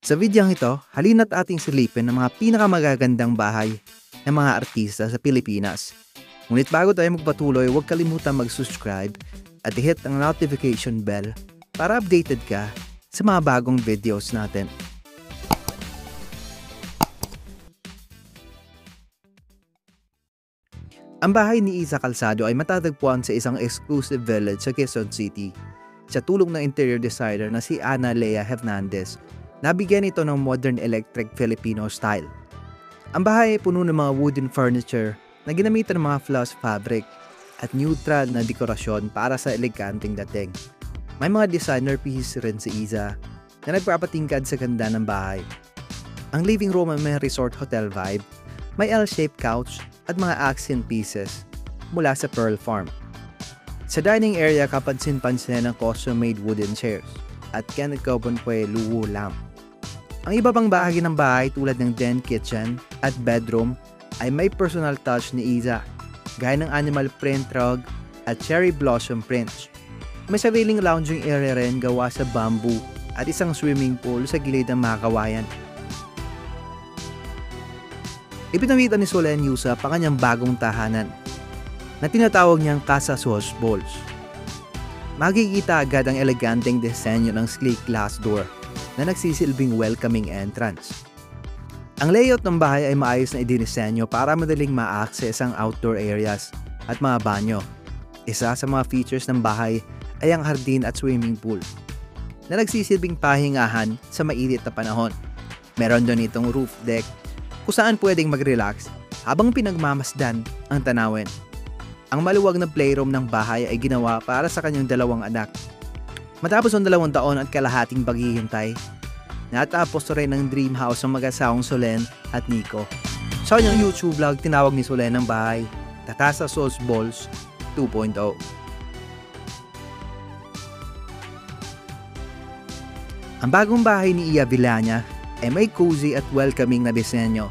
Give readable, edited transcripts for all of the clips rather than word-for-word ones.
Sa videong ito, halina't ating silipin ang mga pinakamagagandang bahay ng mga artista sa Pilipinas. Ngunit bago tayo magpatuloy, huwag kalimutan mag-subscribe at i-hit ang notification bell para updated ka sa mga bagong videos natin. Ang bahay ni Iza Calzado ay matatagpuan sa isang exclusive village sa Quezon City. Sa tulong ng interior designer na si Ana Lea Hernandez, nabigyan ito ng modern electric Filipino style. Ang bahay ay puno ng mga wooden furniture na ginamitan ng mga floss fabric at neutral na dekorasyon para sa eleganteng dating. May mga designer pieces rin si Iza na nagpapatingkad sa ganda ng bahay. Ang living room ay may resort hotel vibe, may L-shaped couch at mga accent pieces mula sa Pearl Farm. Sa dining area, kapansin-pansin ang custom-made wooden chairs at Kaneko Bonpue luwu lamp. Ang iba pang bahagi ng bahay tulad ng den kitchen at bedroom ay may personal touch ni Iza, gaya ng animal print rug at cherry blossom prints. May sariling lounging area rin gawa sa bamboo at isang swimming pool sa gilid ng mga kawayan. Ipinamita ni Solen Yusa ang kanyang bagong tahanan na tinatawag niyang Casa Sos Balls. Makikita agad ang eleganteng disenyo ng sleek glass door na nagsisilbing welcoming entrance. Ang layout ng bahay ay maayos na idinisenyo para madaling ma-access ang outdoor areas at mga banyo. Isa sa mga features ng bahay ay ang hardin at swimming pool na nagsisilbing pahingahan sa mainit na panahon. Meron doon itong roof deck kung saan pwedeng mag-relax habang pinagmamasdan ang tanawin. Ang maluwag na playroom ng bahay ay ginawa para sa kanyang dalawang anak. Matapos ang 2 taon at kalahating paghihintay, natapos rin ang dream house ng mag-asawang Solen at Nico. Sa kanyang YouTube vlog, tinawag ni Solen ang bahay na Casa Sos Balls 2.0. Ang bagong bahay ni Iya Villania ay may cozy at welcoming na disenyo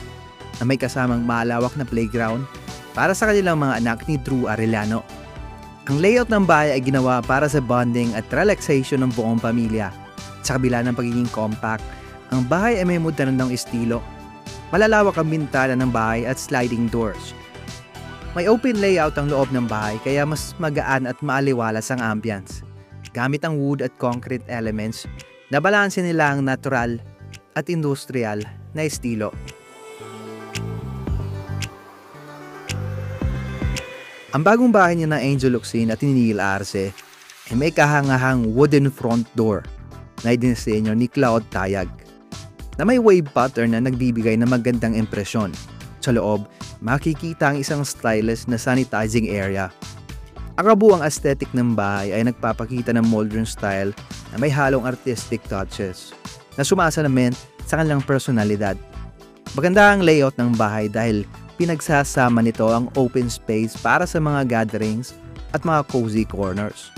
na may kasamang malawak na playground para sa kanilang mga anak ni Drew Arellano. Ang layout ng bahay ay ginawa para sa bonding at relaxation ng buong pamilya. Sa kabila ng pagiging compact, ang bahay ay may modernong estilo. Malalawak ang bintana ng bahay at sliding doors. May open layout ang loob ng bahay kaya mas magaan at maaliwalas ang ambience. Gamit ang wood at concrete elements, nabalanse nila ang natural at industrial na estilo. Ang bagong bahay niya na Angel Locsin at Neil Arce ay may kahangahang wooden front door na idinisenyo ni Claude Tayag na may wave pattern na nagbibigay ng magandang impresyon. Sa loob, makikita ang isang stylish na sanitizing area. Ang kabuuang aesthetic ng bahay ay nagpapakita ng modern style na may halong artistic touches na sumasalamin sa kanilang personalidad. Maganda ang layout ng bahay dahil pinagsasama nito ang open space para sa mga gatherings at mga cozy corners.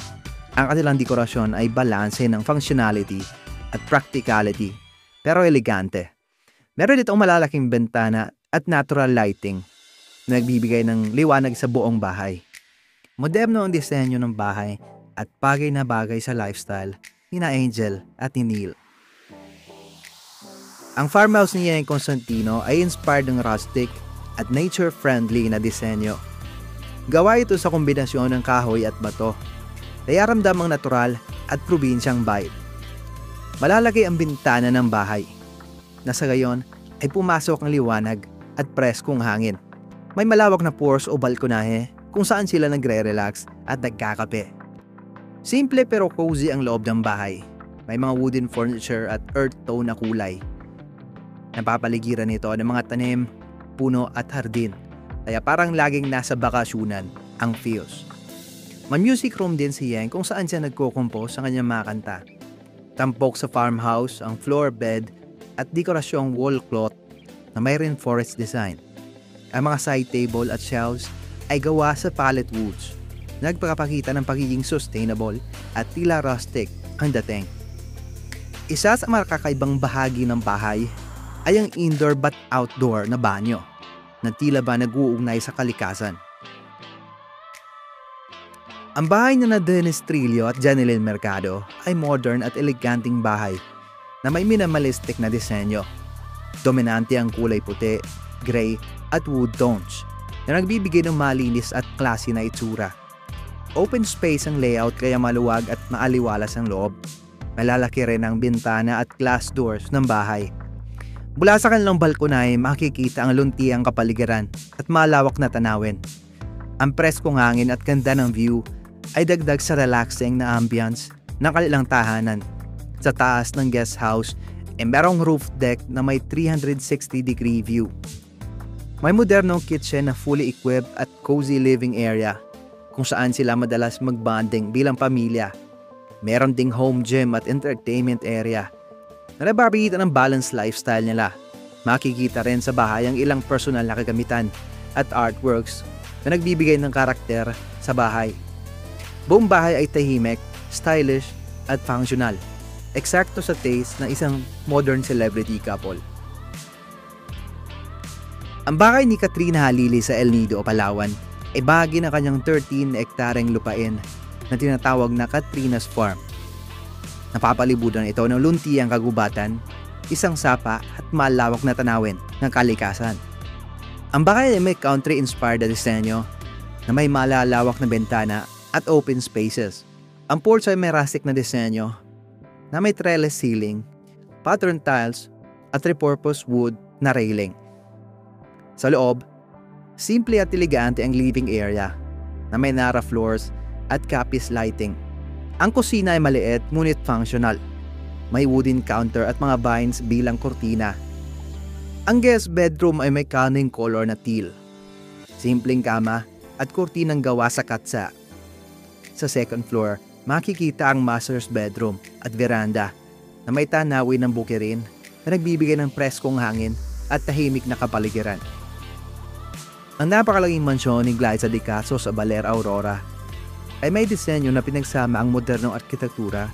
Ang kanilang dekorasyon ay balanse ng functionality at practicality pero elegante. Meron itong malalaking bentana at natural lighting na nagbibigay ng liwanag sa buong bahay. Moderno ang disenyo ng bahay at bagay na bagay sa lifestyle ni Angel at ni Neil. Ang farmhouse ni Yeng Constantino ay inspired ng rustic at nature-friendly na disenyo. Gawa ito sa kombinasyon ng kahoy at bato. Nayaramdam ang natural at probinsyang vibe. Malalaki ang bintana ng bahay. Nasa gayon ay pumasok ang liwanag at preskong hangin. May malawak na porch o balkonahe kung saan sila nagre-relax at nagkakape. Simple pero cozy ang loob ng bahay. May mga wooden furniture at earth tone na kulay. Napapaligiran nito ng mga tanim, puno at hardin, kaya parang laging nasa bakasyunan ang feels. May music room din si Yeng kung saan siya nagko-compose sa kanyang mga kanta. Tampok sa farmhouse ang floor bed at dekorasyong wall cloth na may rainforest design. Ang mga side table at shelves ay gawa sa pallet woods. Nagpapakita ng pagiging sustainable at tila rustic ang dating. Isa sa makakaibang bahagi ng bahay ay ang indoor but outdoor na banyo na tila ba nag-uugnay sa kalikasan. Ang bahay na Dennis Trillo at Janeline Mercado ay modern at eleganteng bahay na may minimalistic na disenyo. Dominante ang kulay puti, gray at wood tones na nagbibigay ng malinis at classy na itsura. Open space ang layout kaya maluwag at maaliwalas ang loob. Malalaki rin ang bintana at glass doors ng bahay. Mula sa kanilang balkonay makikita ang luntiang kapaligiran at malawak na tanawin. Ang preskong hangin at ganda ng view ay dagdag sa relaxing na ambience ng kanilang tahanan. Sa taas ng guest house ay merong roof deck na may 360-degree view. May modernong kitchen na fully equipped at cozy living area kung saan sila madalas magbanding bilang pamilya. Meron ding home gym at entertainment area na nababagita ng balanced lifestyle nila. Makikita rin sa bahay ang ilang personal na kagamitan at artworks na nagbibigay ng karakter sa bahay. Buong bahay ay tahimik, stylish at functional. Eksakto sa taste ng isang modern celebrity couple. Ang bahay ni Katrina Halili sa El Nido, Palawan ay bahagi ng kanyang 13 hektareng lupain na tinatawag na Katrina's Farm. Napapalibutan ito ng luntiang kagubatan, isang sapa at malawak na tanawin ng kalikasan. Ang bahay ay may country-inspired na disenyo na may malalawak na bentana at open spaces. Ang porch ay may rustic na disenyo na may trellis ceiling, pattern tiles at repurposed wood na railing. Sa loob, simple at elegante ang living area na may Nara floors at Capiz lighting. Ang kusina ay maliit ngunit functional. May wooden counter at mga vines bilang kortina. Ang guest bedroom ay may cunning color na teal. Simpleng kama at kortinang gawa sa katsa. Sa second floor, makikita ang master's bedroom at veranda na may tanawin ng bukirin na nagbibigay ng preskong hangin at tahimik na kapaligiran. Ang napakalaking mansyon ni Glyza de Caso sa Baler, Aurora ay may disenyo na pinagsama ang modernong arkitektura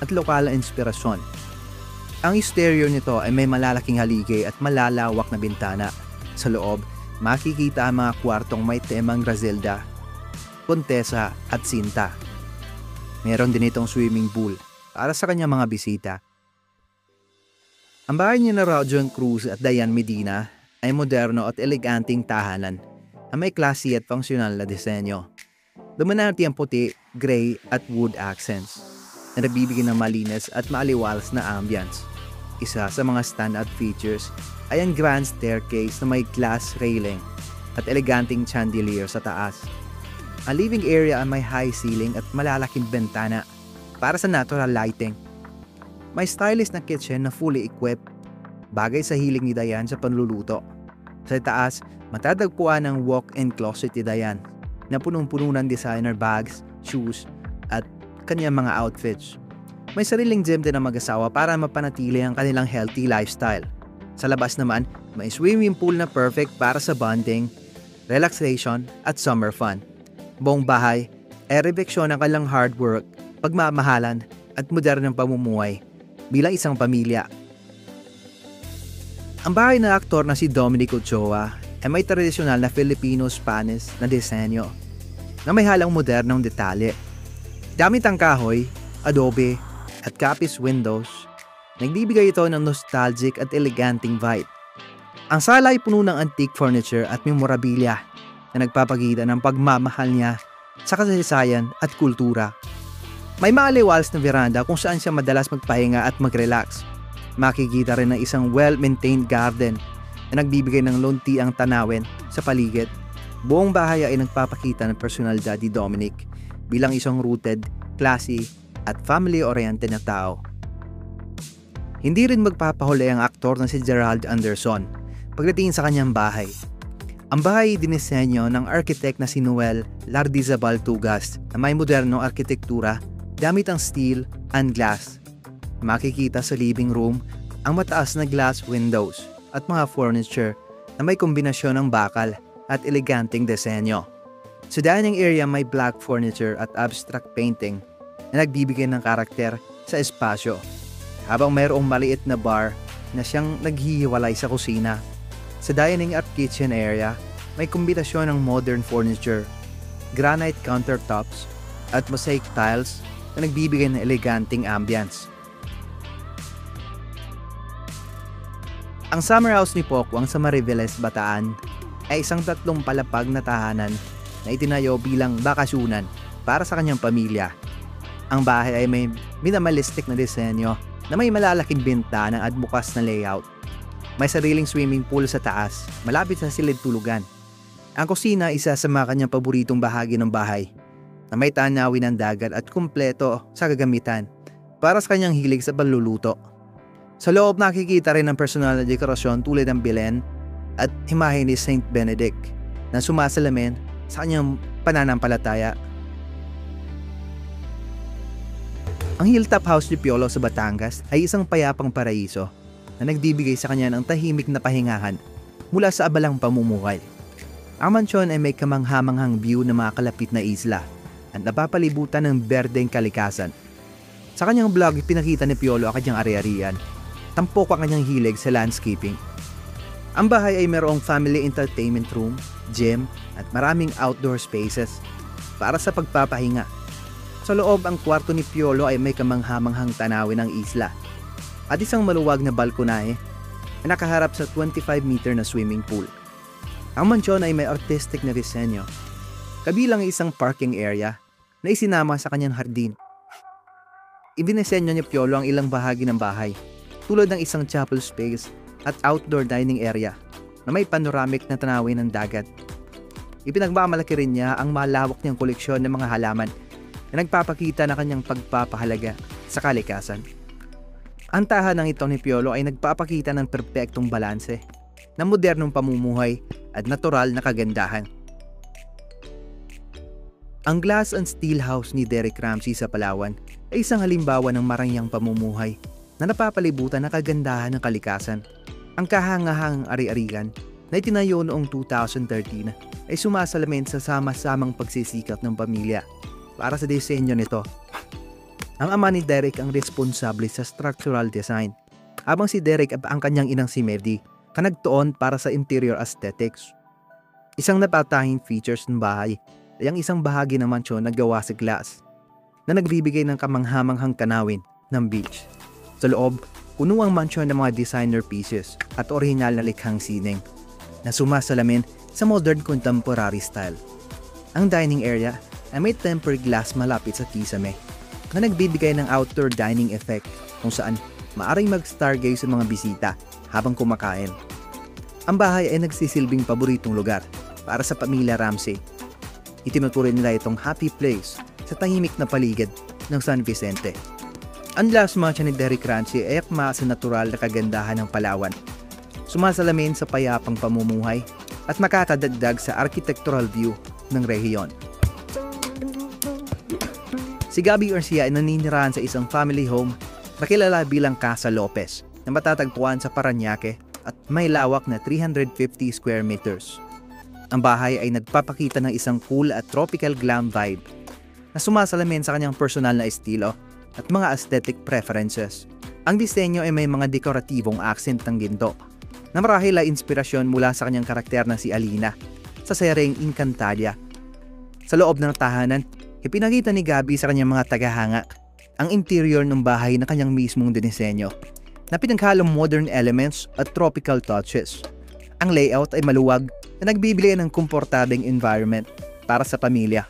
at lokal na inspirasyon. Ang exterior nito ay may malalaking haligi at malalawak na bintana. Sa loob, makikita ang mga kwartong may temang Griselda, Contessa at Sinta. Meron din itong swimming pool para sa kanyang mga bisita. Ang bahay ni na Rojon Cruz at Diane Medina ay moderno at eleganteng tahanan na may classy at functional na disenyo. Dominante ang puti, gray at wood accents na nagbibigay ng malinis at maaliwalas na ambience. Isa sa mga standout features ay ang grand staircase na may glass railing at eleganteng chandelier sa taas. Ang living area ay may high ceiling at malalaking bentana para sa natural lighting. May stylish na kitchen na fully equipped, bagay sa hilig ni Diane sa panluluto. Sa taas, matatagpuan ang walk-in closet ni Diane na punong-puno ng designer bags, shoes, at kanyang mga outfits. May sariling gym din ang mag-asawa para mapanatili ang kanilang healthy lifestyle. Sa labas naman, may swimming pool na perfect para sa bonding, relaxation, at summer fun. Buong bahay ay refleksyon ng kanilang hard work, pagmamahalan, at modernong pamumuhay bilang isang pamilya. Ang bahay ng aktor na si Dominic Ochoa ay may tradisyonal na Filipino-Spanish na disenyo na may halang modernong detalye. Gamit ang kahoy, adobe, at Capiz windows, nagbibigay ito ng nostalgic at eleganteng vibe. Ang sala ay puno ng antique furniture at memorabilia na nagpapakita ng pagmamahal niya sa kasaysayan at kultura. May maaliwalas na veranda kung saan siya madalas magpahinga at mag-relax. Makikita rin ng isang well-maintained garden na nagbibigay ng luntiang tanawin sa paligid. Buong bahay ay nagpapakita ng personalidad ni Dominic bilang isang rooted, classy, at family-oriented na tao. Hindi rin magpapahuli ang aktor na si Gerald Anderson pagdating sa kanyang bahay. Ang bahay ay dinisenyo ng architect na si Noel Lardizabal Tugas na may modernong arkitektura gamit ang steel and glass. Makikita sa living room ang mataas na glass windows at mga furniture na may kombinasyon ng bakal at eleganteng disenyo. Sa dining area may black furniture at abstract painting na nagbibigay ng karakter sa espasyo, habang mayroong maliit na bar na siyang naghihiwalay sa kusina. Sa dining at kitchen area, may kombinasyon ng modern furniture, granite countertops at mosaic tiles na nagbibigay ng eleganteng ambience. Ang summer house ni Pokwang sa Mariveles, Bataan ay isang 3 palapag na tahanan na itinayo bilang bakasyunan para sa kanyang pamilya. Ang bahay ay may minimalistic na disenyo na may malalaking bintana at bukas na layout. May sariling swimming pool sa taas, malapit sa silid tulugan. Ang kusina isa sa mga kanyang paboritong bahagi ng bahay na may tanawin ng dagat at kumpleto sa gagamitan para sa kanyang hilig sa panluluto. Sa loob nakikita rin ang personal na dekorasyon tulad ng Belen at imahe ni Saint Benedict na sumasalamin sa kanyang pananampalataya. Ang hilltop house ni Piolo sa Batangas ay isang payapang paraiso na nagbibigay sa kanya ng tahimik na pahingahan mula sa abalang pamumuhay. Ang mansyon ay may kamanghamanghang view ng mga kalapit na isla at napapalibutan ng berdeng kalikasan. Sa kanyang vlog, pinakita ni Piolo ang kanyang ari-arian. Tampok ang kanyang hilig sa landscaping. Ang bahay ay mayroong family entertainment room, gym at maraming outdoor spaces para sa pagpapahinga. Sa loob, ang kwarto ni Piolo ay may kamanghamanghang tanawin ng isla at isang maluwag na balkonahe na nakaharap sa 25-meter na swimming pool. Ang mansyon ay may artistic na disenyo, kabilang isang parking area na isinama sa kanyang hardin. Ibinisenyo ni Piolo ang ilang bahagi ng bahay, tulad ng isang chapel space at outdoor dining area na may panoramic na tanawin ng dagat. Ipinagmamalaki rin niya ang malawak niyang koleksyon ng mga halaman na nagpapakita na kanyang pagpapahalaga sa kalikasan. Ang tahanan ito ni Piolo ay nagpapakita ng perpektong balanse ng modernong pamumuhay at natural na kagandahan. Ang glass and steel house ni Derek Ramsey sa Palawan ay isang halimbawa ng marangyang pamumuhay na napapalibutan ng kagandahan ng kalikasan. Ang kahangahang ari-arian na itinayo noong 2013 ay sumasalamin sa sama-samang pagsisikap ng pamilya para sa disenyo nito. Ang ama ni Derek ang responsable sa structural design, habang si Derek at ang kanyang inang si Medi kanagtuon para sa interior aesthetics. Isang napatahing features ng bahay ay ang isang bahagi ng mansyon na gawa sa glass na nagbibigay ng kamanghamanghang tanawin ng beach. Sa loob, puno ang mansyon ng mga designer pieces at orihinal na likhang sining na sumasalamin sa modern contemporary style. Ang dining area ay may tempered glass malapit sa kisame na nagbibigay ng outdoor dining effect kung saan maaring mag-stargaze sa mga bisita habang kumakain. Ang bahay ay nagsisilbing paboritong lugar para sa pamilya Ramsey. Itinuturing nila itong happy place sa tahimik na paligid ng San Vicente. Ang last mansion ni Derek Ramsey ay akma sa natural na kagandahan ng Palawan, sumasalamin sa payapang pamumuhay at makakadagdag sa architectural view ng rehiyon. Si Gabby Garcia ay naninirahan sa isang family home na kilala bilang Casa Lopez na matatagpuan sa Parañaque at may lawak na 350 square meters. Ang bahay ay nagpapakita ng isang cool at tropical glam vibe na sumasalamin sa kanyang personal na estilo at mga aesthetic preferences. Ang disenyo ay may mga dekoratibong accent ng ginto na marahil ay inspirasyon mula sa kanyang karakter na si Alina sa seryeng Encantadia. Sa loob ng tahanan, ipinakita ni Gabby sa kanyang mga tagahanga ang interior ng bahay na kanyang mismong dinisenyo na pinaghalong modern elements at tropical touches. Ang layout ay maluwag na nagbibigay ng komportabeng environment para sa pamilya.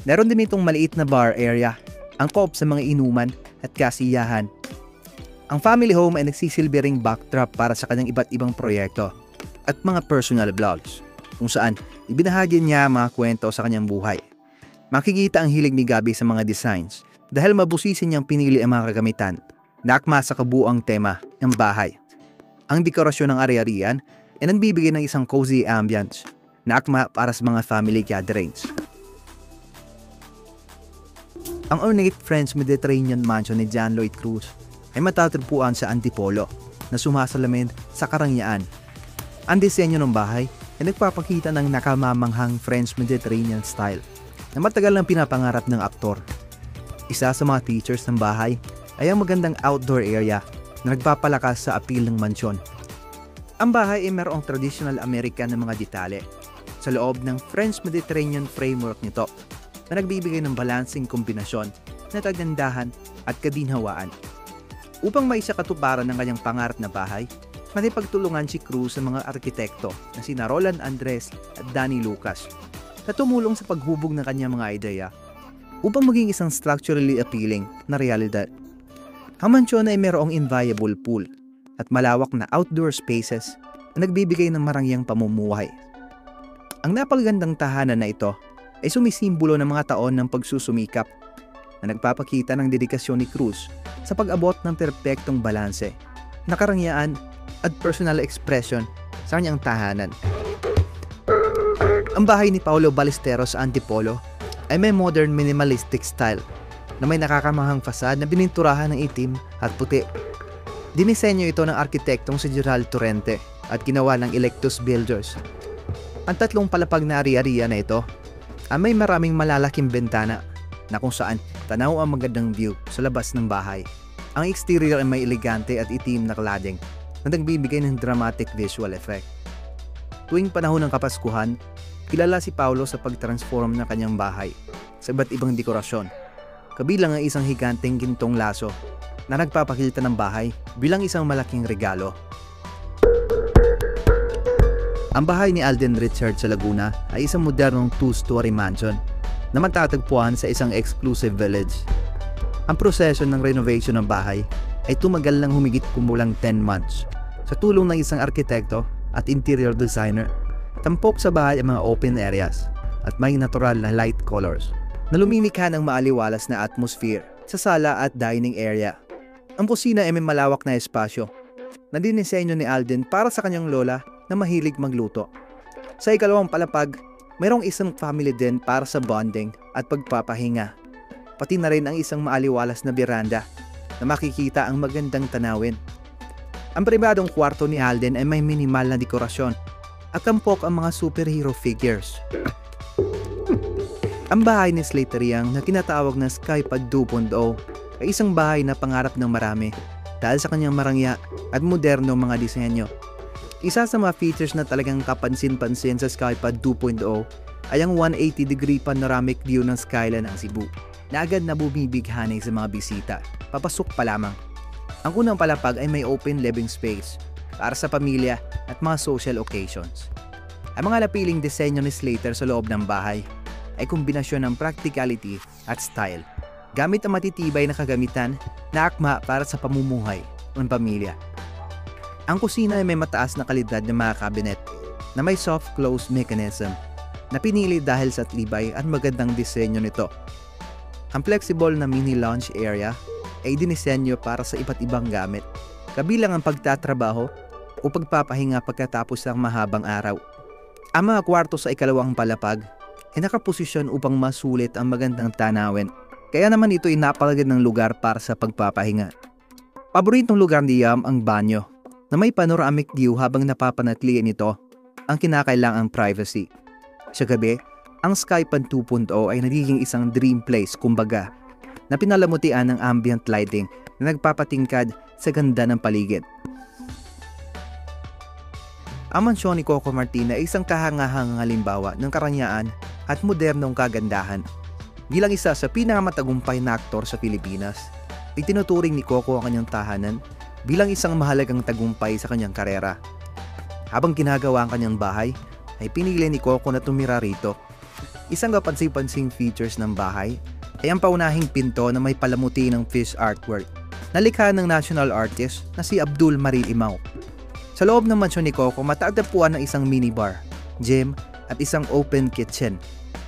Meron din itong maliit na bar area, angkop sa mga inuman at kasiyahan. Ang family home ay nagsisilbi ring backdrop para sa kanyang iba't ibang proyekto at mga personal vlogs kung saan ibinahagi niya mga kwento sa kanyang buhay. Makikita ang hilig ni Gabby sa mga designs dahil mabusisi niyang pinili ang mga kagamitan na akma sa kabuuang tema ng bahay. Ang dekorasyon ng ari-arian ay nagbibigay ng isang cozy ambience na akma para sa mga family gatherings. Ang ornate French Mediterranean mansion ni John Lloyd Cruz ay matatagpuan sa Antipolo na sumasalamin sa Karangyaan. Ang disenyo ng bahay ay nagpapakita ng nakamamanghang French Mediterranean style na matagal nang pinapangarap ng aktor. Isa sa mga features ng bahay ay ang magandang outdoor area na nagpapalakas sa appeal ng mansyon. Ang bahay ay mayroong traditional American na mga detalye sa loob ng French Mediterranean framework nito na nagbibigay ng balancing kombinasyon na kagandahan at kadinhawaan. Upang maisakatuparan ng kanyang pangarap na bahay, Nakipagtulungan si Cruz sa mga arkitekto na sina Roland Andres at Danny Lucas na tumulong sa paghubog ng kanyang mga ideya upang maging isang structurally appealing na realidad. Ang mansyon ay mayroong inviolable pool at malawak na outdoor spaces na nagbibigay ng marangyang pamumuhay. Ang napakagandang tahanan na ito ay sumisimbolo ng mga taon ng pagsusumikap na nagpapakita ng dedikasyon ni Cruz sa pag-abot ng perpektong balanse, nakarangyaan at personal expression sa kanyang tahanan. Ang bahay ni Paulo Ballesteros sa Antipolo ay may modern minimalistic style na may nakakamahang fasad na bininturahan ng itim at puti. Dinisenyo ito ng arkitektong si Gerald Torrente at ginawa ng Electus Builders. Ang tatlong palapag na ari-ariya na ito ay may maraming malalaking bentana na kung saan tanaw ang magandang view sa labas ng bahay. Ang exterior ay may elegante at itim na cladding na nagbibigay ng dramatic visual effect. Tuwing panahon ng Kapaskuhan, kilala si Paulo sa pag-transform ng kanyang bahay sa iba't ibang dekorasyon, kabilang ang isang higanteng gintong laso na nagpapakita ng bahay bilang isang malaking regalo. Ang bahay ni Alden Richard sa Laguna ay isang modernong 2-story mansion na matatagpuan sa isang exclusive village. Ang proseso ng renovation ng bahay ay tumagal ng humigit kumulang 10 months sa tulong ng isang arkitekto at interior designer. Tampok sa bahay ang mga open areas at may natural na light colors na lumimikha ng maaliwalas na atmosphere sa sala at dining area. Ang kusina ay may malawak na espasyo na dinisenyo ni Alden para sa kanyang lola na mahilig magluto. Sa ikalawang palapag, mayroong isang family den para sa bonding at pagpapahinga. Pati na rin ang isang maaliwalas na veranda na makikita ang magandang tanawin. Ang pribadong kwarto ni Alden ay may minimal na dekorasyon at tampok ang mga superhero figures. Ang bahay ni Slater Young na tinatawag na Skypad 2.0 ay isang bahay na pangarap ng marami dahil sa kanyang marangya at moderno mga disenyo. Isa sa mga features na talagang kapansin-pansin sa Skypad 2.0 ay ang 180-degree panoramic view ng skyline ng Cebu na agad na bumibighanay sa mga bisita, papasok pa lamang. Ang unang palapag ay may open living space para sa pamilya at mga social occasions. Ang mga napiling disenyo ni Slater sa loob ng bahay ay kombinasyon ng practicality at style, gamit ang matitibay na kagamitan na akma para sa pamumuhay ng pamilya. Ang kusina ay may mataas na kalidad ng mga cabinet na may soft close mechanism na pinili dahil sa tibay at magandang disenyo nito. Ang flexible na mini lounge area ay dinisenyo para sa iba't ibang gamit, kabilang ang pagtatrabaho o pagpapahinga pagkatapos ng mahabang araw. Ang mga kwarto sa ikalawang palapag ay nakaposisyon upang masulit ang magandang tanawin, kaya naman ito ay napakagandang lugar para sa pagpapahinga. Paboritong lugar ni Yam ang banyo, na may panoramic view habang napapanatilian nito ang kinakailangang privacy. Sa gabi, ang Skypad 2.0 ay nagiging isang dream place kumbaga, na pinalamutian ng ambient lighting na nagpapatingkad sa ganda ng paligid. Ang mansyon ni Coco Martin ay isang kahanga-hangang halimbawa ng karangyaan at modernong kagandahan. Bilang isa sa pinakamatagumpay na aktor sa Pilipinas, itinuturing ni Coco ang kanyang tahanan bilang isang mahalagang tagumpay sa kanyang karera. Habang ginagawa ang kanyang bahay, ay pinili ni Coco na tumira rito. Isang kapansin-pansing features ng bahay ay ang paunahing pinto na may palamuti ng fish artwork na likha ng national artist na si Abdul Maril Imao. Sa loob ng mansyon ni Coco, matatagpuan ng isang minibar, gym at isang open kitchen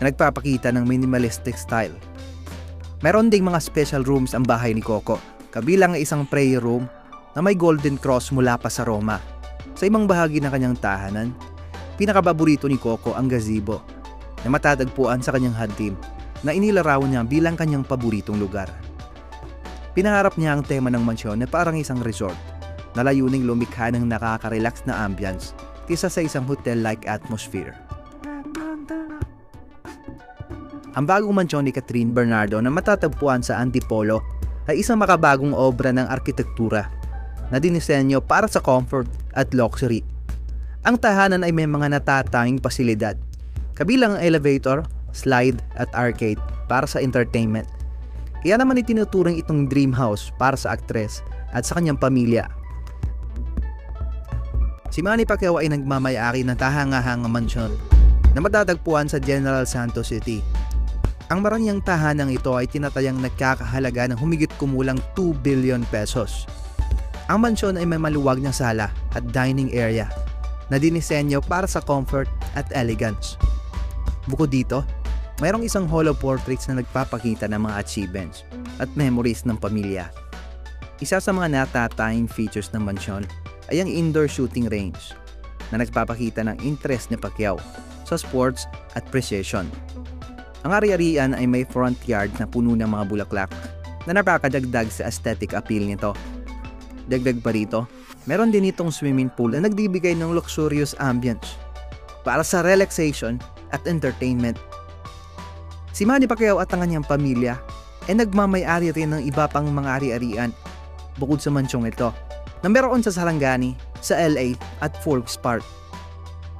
na nagpapakita ng minimalistic style. Meron ding mga special rooms ang bahay ni Coco, kabilang ang isang prayer room na may golden cross mula pa sa Roma. Sa ibang bahagi ng kanyang tahanan, pinakapaborito ni Coco ang gazebo na matatagpuan sa kanyang hadtim na inilarawan niya bilang kanyang paboritong lugar. Pinaharap niya ang tema ng mansyon na parang isang resort na layuning lumikha ng nakaka-relax na ambience kaysa sa isang hotel-like atmosphere. Ang bagong mansyon ni Catherine Bernardo na matatagpuan sa Antipolo ay isang makabagong obra ng arkitektura na dinisenyo para sa comfort at luxury. Ang tahanan ay may mga natatanging pasilidad, kabilang ang elevator, slide at arcade para sa entertainment. Kaya naman itinuturing itong dream house para sa aktres at sa kanyang pamilya. Si Manny Pacquiao ay nagmamayari ng tahanga-hanga mansyon na matatagpuan sa General Santos City. Ang maranyang tahanang ito ay tinatayang nagkakahalaga ng humigit kumulang 2 billion pesos. Ang mansyon ay may maluwag na sala at dining area na dinisenyo para sa comfort at elegance. Bukod dito, mayroong isang hall of portraits na nagpapakita ng mga achievements at memories ng pamilya. Isa sa mga natatanging features ng mansyon ay ang indoor shooting range na nagpapakita ng interest ni Pacquiao sa sports at precision. Ang ari-arian ay may front yard na puno ng mga bulaklak na napakadagdag sa aesthetic appeal nito. Dagdag pa rito, meron din itong swimming pool na nagbibigay ng luxurious ambience para sa relaxation at entertainment. Si Manny Pacquiao at ang kanyang pamilya ay nagmamay-ari rin ng iba pang mga ari-arian bukod sa mansyong ito na meron sa Sarangani, sa LA at Forbes Park.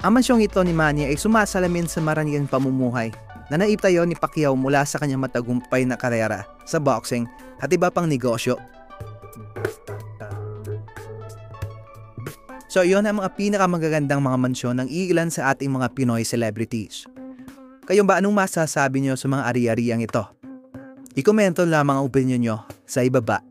Ang mansyong ito ni Manny ay sumasalamin sa marangyang pamumuhay na naitayo ni Pacquiao mula sa kanyang matagumpay na karera sa boxing at iba pang negosyo. So yun ang mga pinakamagagandang mga mansyon ng ilan sa ating mga Pinoy celebrities. Kayo ba, anong masasabi nyo sa mga ari-ariang ito? I-komento lamang ang opinion nyo sa ibaba.